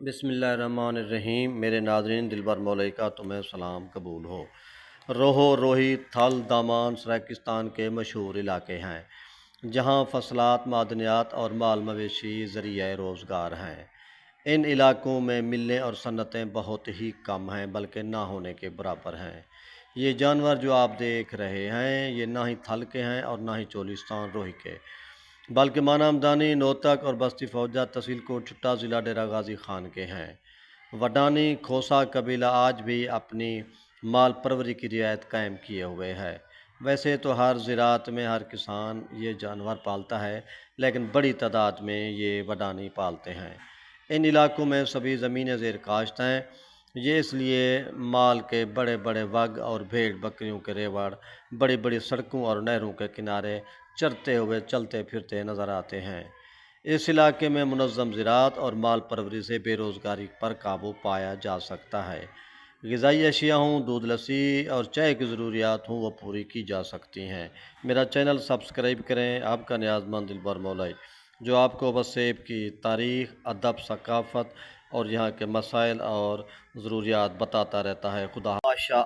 बिस्मिल्लाहिर्रहमानिर्रहीम। मेरे नाज़रीन, दिलबर मौलवी का तुम्हें सलाम कबूल हो। रोहो रोही थल दामान सराकिस्तान के मशहूर इलाके हैं जहाँ फसलात, मादनियात और माल मवेशी ज़रिया रोज़गार हैं। इन इलाकों में मिलें और सनतें बहुत ही कम हैं, बल्कि ना होने के बराबर हैं। ये जानवर जो आप देख रहे हैं, ये ना ही थल के हैं और ना ही चोलिस्तान रोही के, बल्कि माना हमदानी, नोतक और बस्ती फौजा तहसील कोट छुट्टा ज़िला डेरा गाजी खान के हैं। वडानी खोसा कबीला आज भी अपनी माल परवरी की रियायत कायम किए हुए है। वैसे तो हर ज़राअत में हर किसान ये जानवर पालता है, लेकिन बड़ी तादाद में ये वडानी पालते हैं। इन इलाकों में सभी ज़मीनें ज़ेर काश्त हैं। ये इसलिए माल के बड़े बड़े वग और भेड़ बकरियों के रेवड़ बड़ी बड़ी सड़कों और नहरों के किनारे चरते हुए चलते फिरते नज़र आते हैं। इस इलाके में मुनज़्ज़म ज़राअत और माल परवरी से बेरोज़गारी पर काबू पाया जा सकता है। ग़िज़ाई अशिया हों, दूध, लस्सी और चाय की ज़रूरियात हों, वो पूरी की जा सकती हैं। मेरा चैनल सब्सक्राइब करें। आपका नियाज़मंद दिलबर मौलवी, जो आपको वसेब की तारीख़, अदब, सकाफ़त और यहाँ के मसाइल और ज़रूरियात बताता रहता है। खुदा माशा